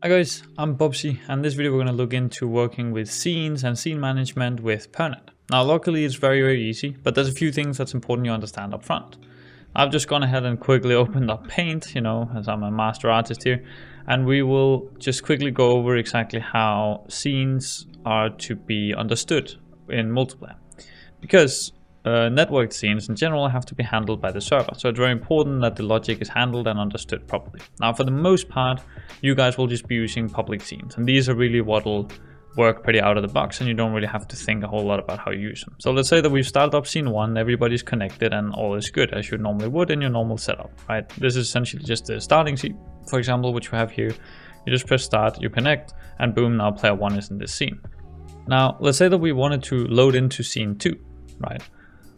Hi guys, I'm Bobsi, and in this video we're going to look into working with scenes and scene management with PurrNet. Now luckily it's very easy, but there's a few things that's important you understand up front. I've just gone ahead and quickly opened up Paint, as I'm a master artist here, and we will just quickly go over exactly how scenes are to be understood in multiplayer. Because networked scenes in general have to be handled by the server, so it's very important that the logic is handled and understood properly. Now for the most part, you guys will just be using public scenes, and these are really what will work pretty out of the box, and you don't really have to think a whole lot about how you use them. So let's say that we've started up scene 1, everybody's connected and all is good as you normally would in your normal setup, right? This is essentially just the starting scene, for example, which we have here. You just press start, you connect, and boom, now player 1 is in this scene. Now let's say that we wanted to load into scene 2, right?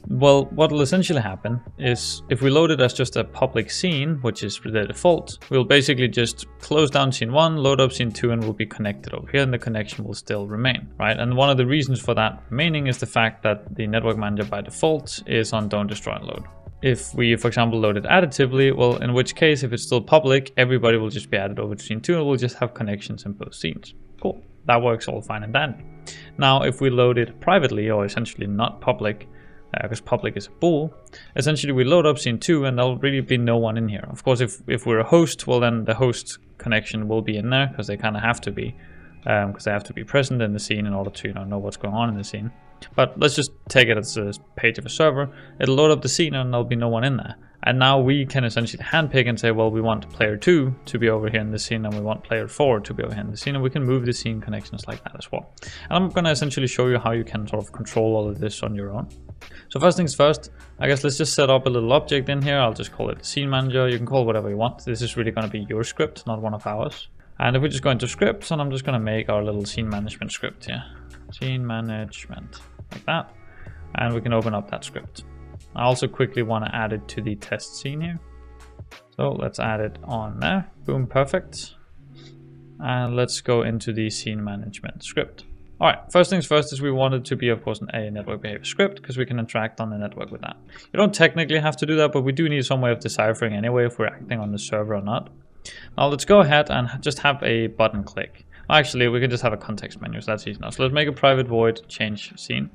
Well, what will essentially happen is if we load it as just a public scene, which is the default, we'll basically just close down scene 1, load up scene 2, and we'll be connected over here, and the connection will still remain, right? And one of the reasons for that remaining is the fact that the network manager by default is on don't destroy and load. If we, for example, load it additively, well, in which case, if it's still public, everybody will just be added over to scene 2, and we'll just have connections in both scenes. Cool, that works all fine and dandy. Now, if we load it privately, or essentially not public, because public is a bool, essentially we load up scene 2 and there'll really be no one in here. Of course, if we're a host, well then the host connection will be in there, because they kind of have to be, because they have to be present in the scene in order to know what's going on in the scene. But let's just take it as a page of a server. It'll load up the scene and there'll be no one in there. And now we can essentially handpick and say, well, we want player 2 to be over here in the scene, and we want player 4 to be over here in the scene, and we can move the scene connections like that as well. And I'm going to essentially show you how you can sort of control all of this on your own. So first things first, I guess let's just set up a little object in here. I'll just call it the scene manager. You can call it whatever you want. This is really going to be your script, not one of ours. And if we just go into scripts, and I'm just going to make our little scene management script here. Scene management, like that. And we can open up that script. I also quickly want to add it to the test scene here. So let's add it on there. Boom, perfect. And let's go into the scene management script. All right, first things first is we want it to be, of course, a network behavior script, because we can interact on the network with that. You don't technically have to do that, but we do need some way of deciphering anyway if we're acting on the server or not. Now let's go ahead and just have a button click. Actually, we can just have a context menu, so that's easy now. So let's make a private void change scene.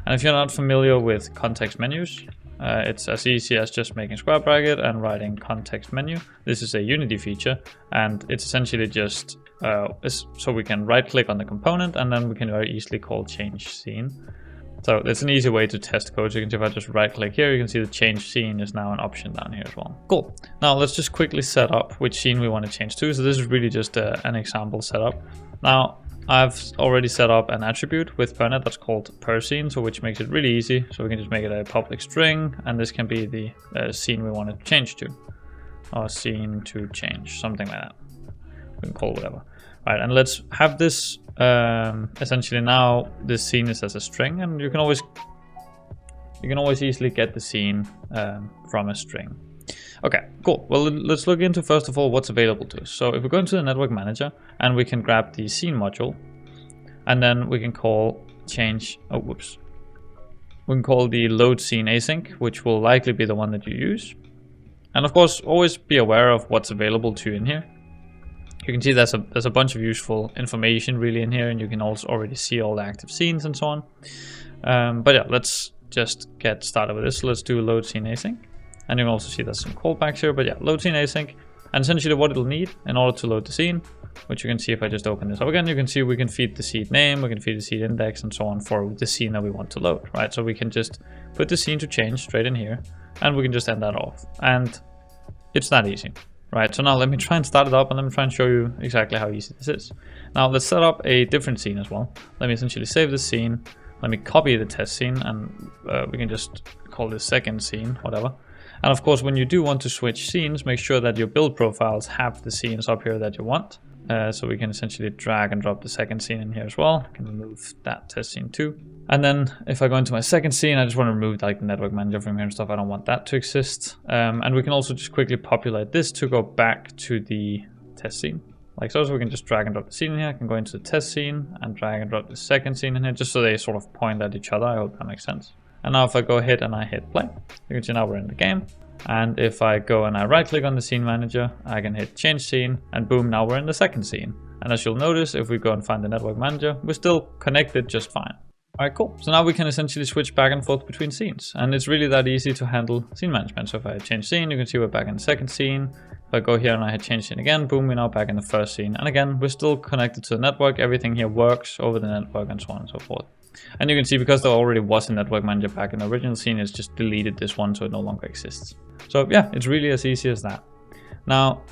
And if you're not familiar with context menus, it's as easy as just making square bracket and writing context menu. This is a Unity feature, and it's essentially just so we can right click on the component, and then we can very easily call change scene. So it's an easy way to test code. So you can see if I just right click here, you can see the change scene is now an option down here as well. Cool. Now let's just quickly set up which scene we want to change to. So this is really just an example setup. Now I've already set up an attribute with PurrNet that's called PurrScene, so which makes it really easy. So we can just make it a public string, and this can be the scene we want to change to, or scene to change, something like that. We can call whatever. Right, and let's have this essentially now this scene is as a string, and you can always easily get the scene from a string. Okay, cool. Well, let's look into first of all what's available to us. So if we go into the network manager, and we can grab the scene module, and then we can call change. Oh, whoops. We can call the load scene async, which will likely be the one that you use. And of course, always be aware of what's available to you in here. You can see there's a bunch of useful information really in here, and you can also already see all the active scenes and so on. But yeah, let's just get started with this. So let's do load scene async. And you can also see there's some callbacks here, but yeah, load scene async. And essentially what it'll need in order to load the scene, which you can see if I just open this up again, you can see we can feed the seed name, we can feed the seed index and so on for the scene that we want to load, right? So we can just put the scene to change straight in here, and we can just end that off. And it's that easy, right? So now let me try and start it up, and let me try and show you exactly how easy this is. Now let's set up a different scene as well. Let me essentially save the scene. Let me copy the test scene, and we can just call this second scene, whatever. And of course, when you do want to switch scenes, make sure that your build profiles have the scenes up here that you want. So we can essentially drag and drop the second scene in here as well. I can remove that test scene too. And then if I go into my second scene, I just want to remove like the network manager from here and stuff. I don't want that to exist. And we can also just quickly populate this to go back to the test scene. Like so, we can just drag and drop the scene in here. I can go into the test scene and drag and drop the second scene in here, just so they sort of point at each other. I hope that makes sense. And now if I go ahead and I hit play, you can see now we're in the game. And if I go and I right click on the scene manager, I can hit change scene, and boom, now we're in the second scene. And as you'll notice, if we go and find the network manager, we're still connected just fine. Alright, cool. So now we can essentially switch back and forth between scenes. And it's really that easy to handle scene management. So if I change scene, you can see we're back in the second scene. If I go here and I hit change scene again, boom, we're now back in the first scene. And again, we're still connected to the network. Everything here works over the network and so on and so forth. And you can see because there already was a network manager back in the original scene, it's just deleted this one so it no longer exists. So yeah, it's really as easy as that. Now,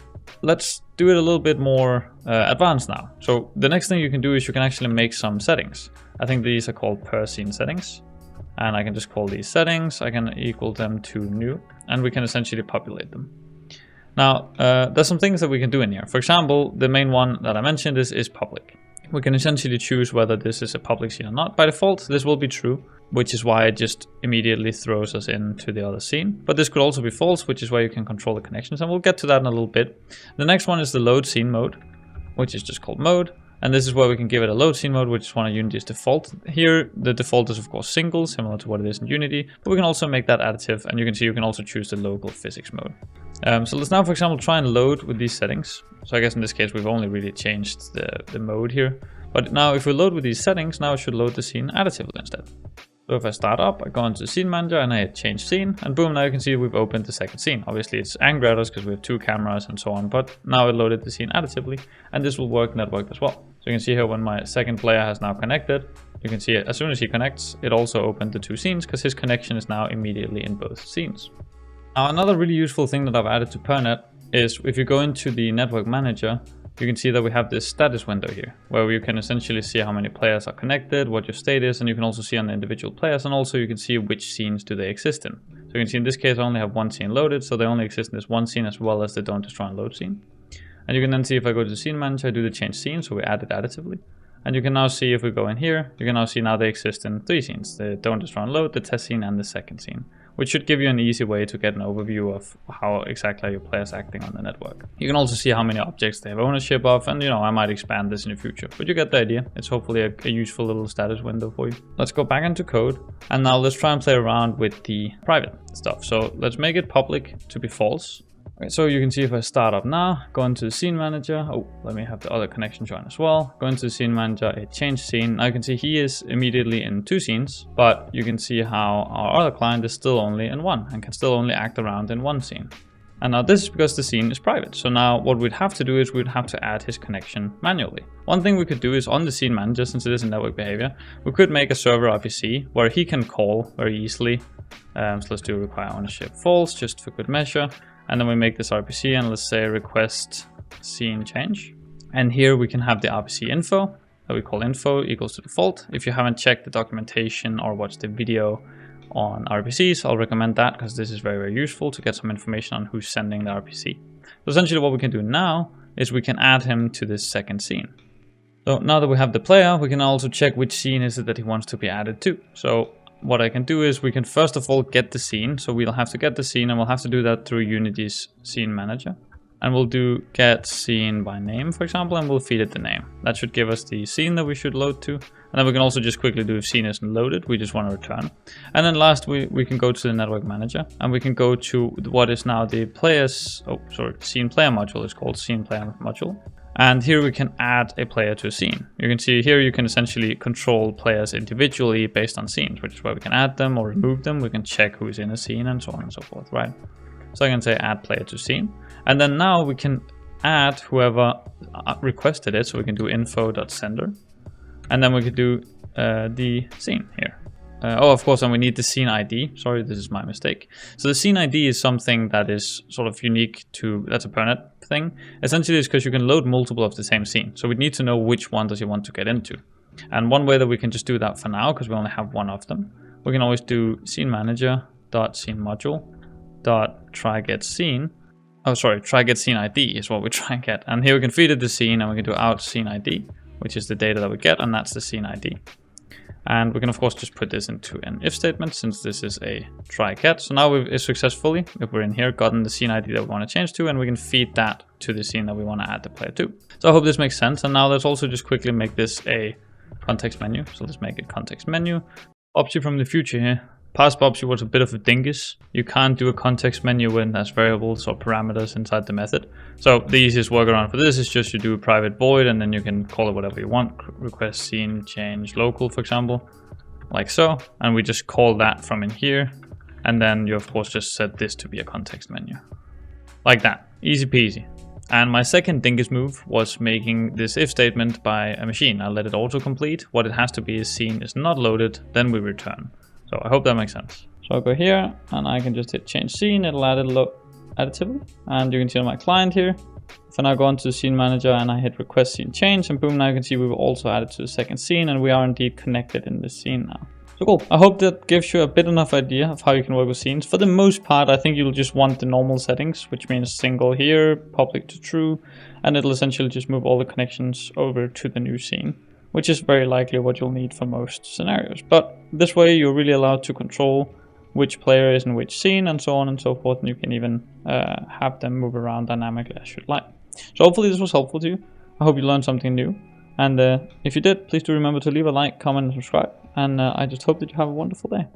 let's do it a little bit more advanced now. So the next thing you can do is you can actually make some settings. I think these are called per scene settings. And I can just call these settings. I can equal them to new, and we can essentially populate them. Now, there's some things that we can do in here. For example, the main one that I mentioned is public. We can essentially choose whether this is a public scene or not. By default, this will be true, which is why it just immediately throws us into the other scene. But this could also be false, which is why you can control the connections, and we'll get to that in a little bit. The next one is the load scene mode, which is just called mode. And this is where we can give it a load scene mode, which is one of Unity's default. Here, the default is of course single, similar to what it is in Unity, but we can also make that additive, and you can see you can also choose the local physics mode. So let's now, for example, try and load with these settings. So I guess in this case, we've only really changed the mode here. But now if we load with these settings, now it should load the scene additively instead. So if I start up, I go into the scene manager and I hit change scene, and boom, now you can see we've opened the second scene. Obviously it's angry at us because we have two cameras and so on, but now it loaded the scene additively, and this will work networked as well. So you can see here when my second player has now connected, you can see as soon as he connects, it also opened the two scenes because his connection is now immediately in both scenes. Now another really useful thing that I've added to PurrNet is if you go into the network manager, you can see that we have this status window here, where you can essentially see how many players are connected, what your state is, and you can also see on the individual players, and also you can see which scenes do they exist in. So you can see in this case I only have one scene loaded, so they only exist in this one scene as well as the don't destroy and load scene. And you can then see if I go to the scene manager, I do the change scene, so we add it additively. And you can now see if we go in here, you can now see now they exist in three scenes, the don't destroy and load, the test scene, and the second scene, which should give you an easy way to get an overview of how exactly your players acting on the network. You can also see how many objects they have ownership of, and I might expand this in the future, but you get the idea. It's hopefully a useful little status window for you. Let's go back into code, and now let's try and play around with the private stuff. So let's make it public to be false. Okay, so you can see if I start up now, go into the scene manager. Oh, let me have the other connection join as well. Go into the scene manager, hit change scene. Now you can see he is immediately in two scenes, but you can see how our other client is still only in one and can still only act around in one scene. And now this is because the scene is private. So now what we'd have to do is we'd have to add his connection manually. One thing we could do is on the scene manager, since it is a network behavior, we could make a server RPC where he can call very easily. So let's do require ownership false just for good measure. And then we make this RPC and let's say request scene change. And here we can have the RPC info that we call info equals to default. If you haven't checked the documentation or watched the video on RPCs, I'll recommend that because this is very, very useful to get some information on who's sending the RPC. So essentially what we can do now is we can add him to this second scene. So now that we have the player, we can also check which scene is it that he wants to be added to. So what I can do is we can first of all get the scene. So we'll have to get the scene, and we'll have to do that through Unity's scene manager. And we'll do get scene by name, for example, and we'll feed it the name. That should give us the scene that we should load to. And then we can also just quickly do if scene isn't loaded, we just want to return. And then last we can go to the network manager, and we can go to what is now the scene player module. It's called scene player module. And here we can add a player to a scene. You can see here you can essentially control players individually based on scenes, which is where we can add them or remove them. We can check who's in a scene and so on and so forth, right? So I can say add player to scene. And then now we can add whoever requested it. So we can do info.sender. And then we could do the scene here. Of course, and we need the scene ID. Sorry, this is my mistake. So the scene ID is something that is sort of unique to, that's a PurrNet thing. Essentially, it's because you can load multiple of the same scene. So we need to know which one does you want to get into. And one way that we can just do that for now, because we only have one of them, we can always do scene manager dot scene module dot try get scene. Try get scene ID is what we try and get. And here we can feed it the scene, and we can do out scene ID, which is the data that we get, and that's the scene ID. And we can of course just put this into an if statement, since this is a try get. So now we've successfully, if we're in here, gotten the scene ID that we want to change to, and we can feed that to the scene that we want to add the player to. So I hope this makes sense. And now let's also just quickly make this a context menu. So let's make it context menu. Bobsi from the future here. Past Bobsi was a bit of a dingus. You can't do a context menu when there's variables or parameters inside the method. So the easiest workaround for this is just you do a private void and then you can call it whatever you want. Request scene change local, for example, like so. And we just call that from in here. And then you of course just set this to be a context menu. Like that, easy peasy. And my second dingus move was making this if statement by a machine. I let it autocomplete. What it has to be is scene is not loaded, then we return. So I hope that makes sense. So I'll go here and I can just hit change scene. It'll add it additively. And you can see on my client here. If I now go into the scene manager and I hit request scene change, and boom, now you can see we were also added to the second scene and we are indeed connected in this scene now. So cool. I hope that gives you a bit enough idea of how you can work with scenes. For the most part, I think you'll just want the normal settings, which means single here, public to true, and it'll essentially just move all the connections over to the new scene, which is very likely what you'll need for most scenarios. But this way you're really allowed to control which player is in which scene and so on and so forth, and you can even have them move around dynamically as you'd like. So hopefully this was helpful to you. I hope you learned something new. And if you did, please do remember to leave a like, comment, and subscribe. And I just hope that you have a wonderful day.